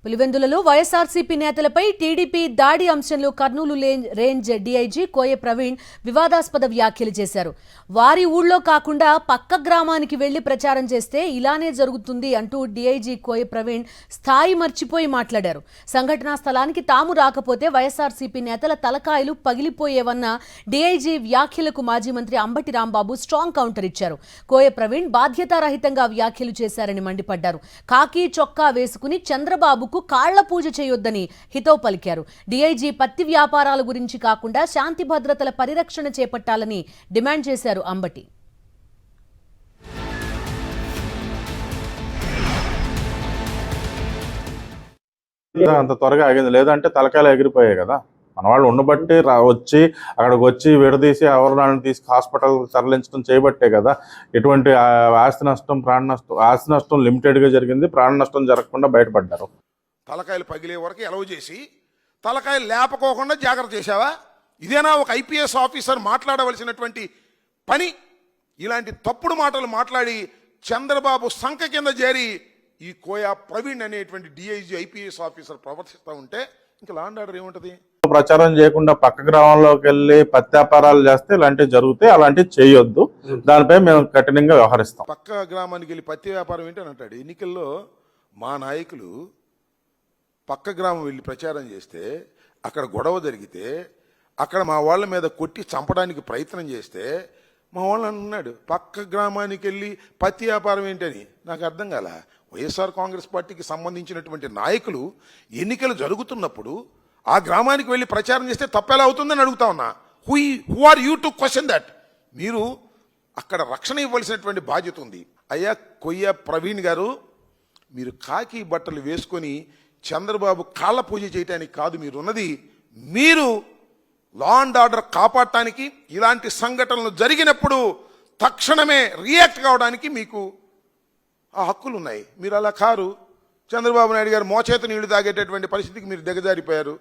పులివెందులలో వైఎస్ఆర్సీపీ నేతలపై టీడీపీ దాడి అంశంలో కర్నూలు రేంజ్ డీఐజీ కోయ ప్రవీణ్ వివాదాస్పద వ్యాఖ్యలు చేశారు. వారి ఊళ్ళో కాకుండా పక్క గ్రామానికి వెళ్లి ప్రచారం చేస్తే ఇలానే జరుగుతుంది అంటూ డీఐజీ కోయ ప్రవీణ్ స్థాయి మర్చిపోయి మాట్లాడారు. సంఘటనా స్థలానికి తాము రాకపోతే వైఎస్ఆర్సీపీ నేతల తలకాయలు పగిలిపోయేవన్న డీఐజీ వ్యాఖ్యలకు మాజీ మంత్రి అంబటి రాంబాబు స్ట్రాంగ్ కౌంటర్ ఇచ్చారు. కోయ ప్రవీణ్ బాధ్యతారహితంగా వ్యాఖ్యలు చేశారని మండిపడ్డారు. కాకి చొక్కా వేసుకుని చంద్రబాబుకు కాళ్ల పూజ చేయొద్దని హితవు పలికారు. డీఐజీ పత్తి వ్యాపారాల గురించి కాకుండా శాంతి భద్రతల పరిరక్షణ చేపట్టాలని డిమాండ్ చేశారు అంబటి. అంత త్వరగా ఆగింది, లేదంటే తలకాయలు ఎగిరిపోయాయి కదా. మన వాళ్ళు ఉండబట్టి వచ్చి అక్కడికి వచ్చి విడదీసి ఎవరినాళ్ళని తీసి హాస్పిటల్ తరలించడం చేయబట్టే కదా ఎటువంటి ఆస్తి నష్టం ప్రాణ నష్టం, ఆస్తి నష్టం లిమిటెడ్గా జరిగింది, ప్రాణ నష్టం జరగకుండా బయటపడ్డారు. తలకాయలు పగిలే వరకు ఎలవ్ చేసి తలకాయలు లేపకోకుండా జాగ్రత్త చేశావా? ఇదేనా ఒక ఐపీఎస్ ఆఫీసర్ మాట్లాడవలసినటువంటి పని? ఇలాంటి తప్పుడు మాటలు మాట్లాడి చంద్రబాబు సంఖ కింద చేరి ఈ కోయ ప్రవీణ్ అనేటువంటి డిఐజీ ఐపీఎస్ ఆఫీసర్ ప్రవర్తిస్తూ ఉంటే ఇంకా లా అండ్ ఆర్డర్ ఏముంటుంది? ప్రచారం చేయకుండా పక్క గ్రామంలోకి వెళ్ళి పత్తి వ్యాపారాలు చేస్తే ఇలాంటివి జరుగుతాయి, అలాంటివి చేయొద్దు. దానిపై మేము కఠినంగా వ్యవహరిస్తాం. పక్క గ్రామానికి వెళ్ళి పత్తి వ్యాపారం ఏంటని అంటాడు. ఎన్నికల్లో మా నాయకులు పక్క గ్రామం వెళ్ళి ప్రచారం చేస్తే అక్కడ గొడవ జరిగితే అక్కడ మా వాళ్ళ మీద కొట్టి చంపడానికి ప్రయత్నం చేస్తే మా వాళ్ళు అన్నాడు పక్క గ్రామానికి వెళ్ళి పత్తి వ్యాపారం ఏంటని. నాకు అర్థం కాల. వైఎస్ఆర్ కాంగ్రెస్ పార్టీకి సంబంధించినటువంటి నాయకులు ఎన్నికలు జరుగుతున్నప్పుడు ఆ గ్రామానికి వెళ్ళి ప్రచారం చేస్తే తప్పెలా అవుతుందని అడుగుతా ఉన్నా. Who are you to question that? మీరు అక్కడ రక్షణ ఇవ్వాల్సినటువంటి బాధ్యత ఉంది. అయ్యా కొయ్య ప్రవీణ్ గారు, మీరు కాకి బట్టలు వేసుకొని చంద్రబాబు కాళ్ళ పూజ చేయటానికి కాదు మీరున్నది. మీరు లా అండ్ ఆర్డర్ కాపాడటానికి, ఇలాంటి సంఘటనలు జరిగినప్పుడు తక్షణమే రియాక్ట్ కావడానికి మీకు ఆ హక్కులు ఉన్నాయి. మీరు అలా కారు. చంద్రబాబు నాయుడు గారు మోచేత నీళ్లు తాగేటటువంటి పరిస్థితికి మీరు దిగజారిపోయారు.